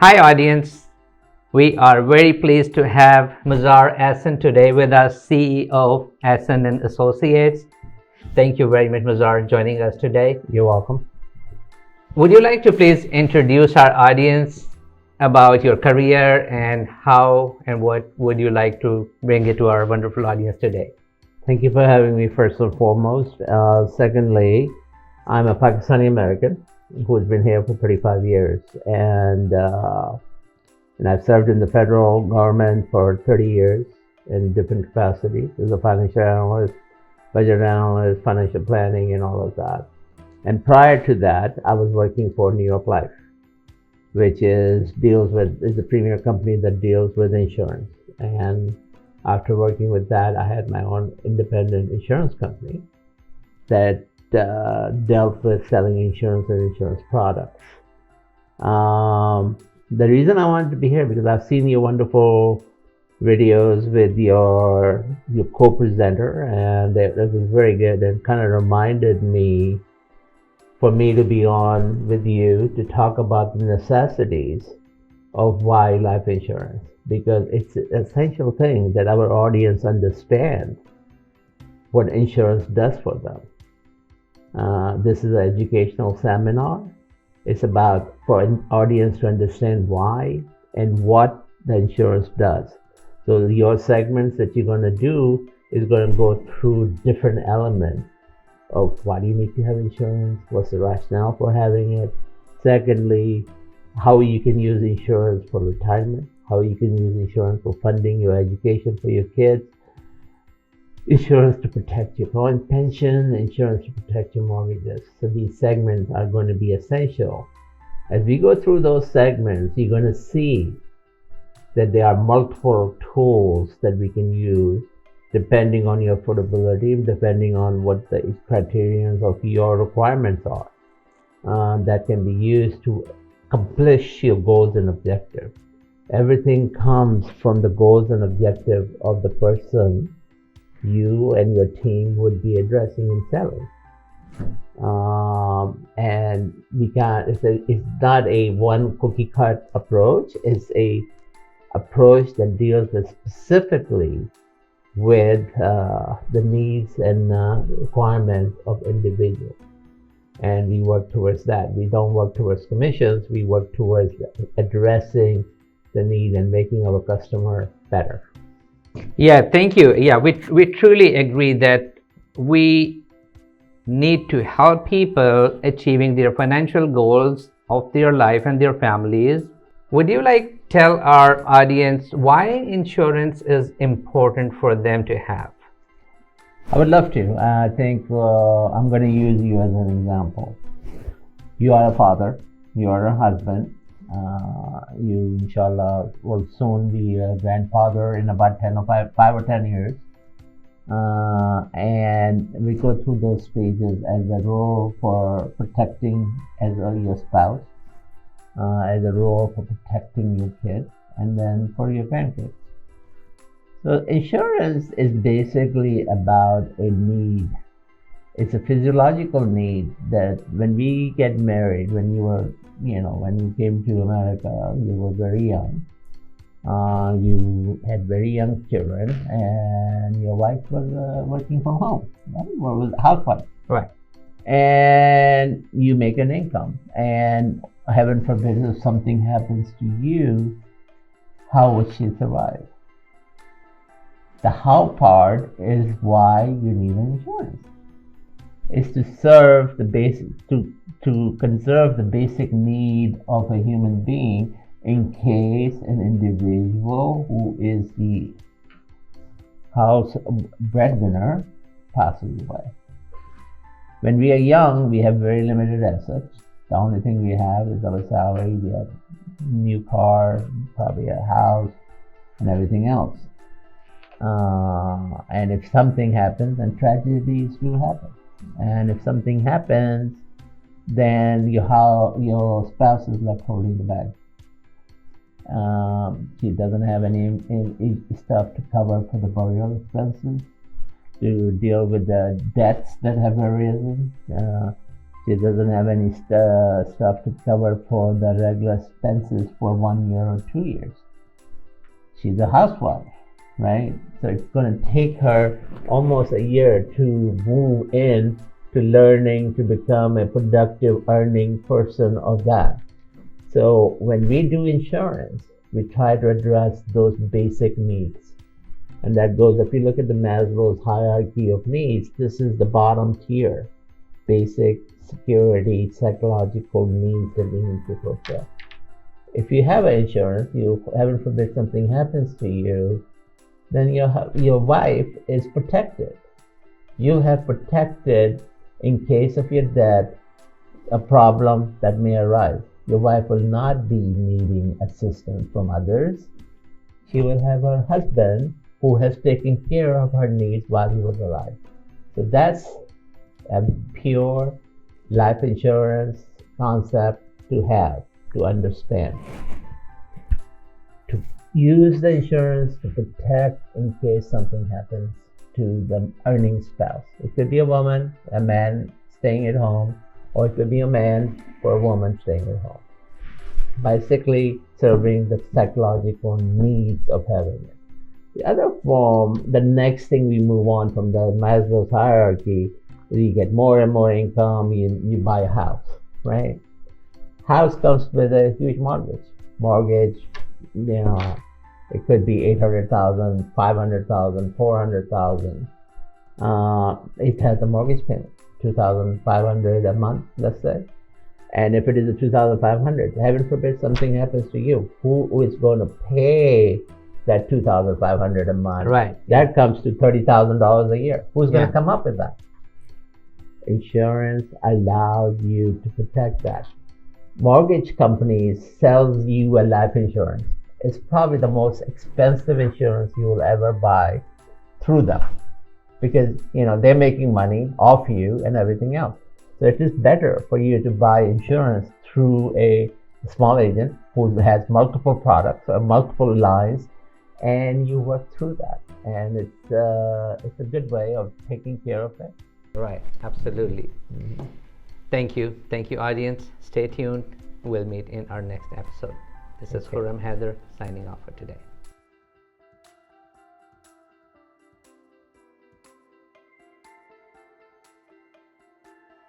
Hi audience, we are very pleased to have Mazar Ahson today with us, CEO Ahson and Associates. Thank you very much, Mazar, joining us today. You're welcome. Would you like to please introduce our audience about your career and how and what would you like to bring it to our wonderful audience today? Thank you for having me first and foremost. Secondly, I'm a Pakistani American who's been here for 35 years, and I've served in the federal government for 30 years in different capacities as a financial analyst, budget analyst, financial planning, and all of that. And prior to that, I was working for New York Life, which is a premier company that deals with insurance. And after working with that, I had my own independent insurance company that dealt with selling insurance and insurance products. The reason I wanted to be here because I've seen your wonderful videos with your co-presenter, and it was very good and kind of reminded me for me to be on with you to talk about the necessities of why life insurance, because it's an essential thing that our audience understand what insurance does for them. This is an educational seminar. It's about for an audience to understand why and what the insurance does. So your segments that you're going to do is going to go through different elements of why do you need to have insurance, what's the rationale for having it. Secondly, how you can use insurance for retirement, how you can use insurance for funding your education for your kids, insurance to protect your pension, insurance to protect your mortgages. So these segments are going to be essential. As we go through those segments, you're going to see that there are multiple tools that we can use depending on your affordability, depending on what the criteria of your requirements are, that can be used to accomplish your goals and objectives. Everything comes from the goals and objectives of the person you and your team would be addressing and selling. And it's not a one cookie cut approach. It's a approach that deals with specifically with the needs and requirements of individuals. And we work towards that. We don't work towards commissions. We work towards addressing the need and making our customer better. Yeah, thank you. Yeah, we truly agree that we need to help people achieving their financial goals of their life and their families. Would you like to tell our audience why insurance is important for them to have? I would love to. I think I'm going to use you as an example. You are a father, you are a husband. You inshallah will soon be a grandfather in about 5 or 10 years, and we go through those stages as a role for protecting your spouse, as a role for protecting your kids, and then for your grandkids. So insurance is basically about a need. It's a physiological need that when we get married, when you came to America, you were very young. You had very young children, and your wife was working from home, right? Or was a housewife. Right. And you make an income. And heaven forbid, if something happens to you, how would she survive? The how part is why you need an insurance. Is to serve the basic, to conserve the basic need of a human being in case an individual who is the house breadwinner passes away. When we are young, we have very limited assets. The only thing we have is our salary. We have a new car, probably a house, and everything else. And if something happens, and tragedies do happen. And if something happens, then your spouse is left holding the bag. She doesn't have any stuff to cover for the burial expenses, to deal with the debts that have arisen. She doesn't have any stuff to cover for the regular expenses for 1 year or 2 years. She's a housewife, right? So it's going to take her almost a year to move in to learning to become a productive earning person of that. So when we do insurance, we try to address those basic needs. And that goes, if you look at the Maslow's hierarchy of needs, this is the bottom tier. Basic security, psychological needs that we need to fulfill. If you have insurance, you, heaven forbid something happens to you, then your wife is protected. You have protected in case of your death, a problem that may arise. Your wife will not be needing assistance from others. She will have her husband who has taken care of her needs while he was alive. So that's a pure life insurance concept to have, to understand. To use the insurance to protect in case something happens to the earning spouse. It could be a woman, a man staying at home, or it could be a man or a woman staying at home. Basically serving the psychological needs of having it. The other form, the next thing we move on from the Maslow's hierarchy, is you get more and more income, you buy a house, right? House comes with a huge mortgage. Mortgage, it could be $800,000, $500,000, $400,000. It has a mortgage payment, $2,500 a month, let's say. And if it is a $2,500, heaven forbid something happens to you, who is going to pay that $2,500 a month? Right. That comes to $30,000 a year. Who's going to come up with that? Insurance allows you to protect that. Mortgage companies sells you a life insurance. It's probably the most expensive insurance you will ever buy through them, because they're making money off you and everything else. So it is better for you to buy insurance through a small agent who has multiple products or multiple lines, and you work through that. And it's a good way of taking care of it. Right, absolutely. Mm-hmm. Thank you, audience. Stay tuned. We'll meet in our next episode. This is Khurram Haider signing off for today.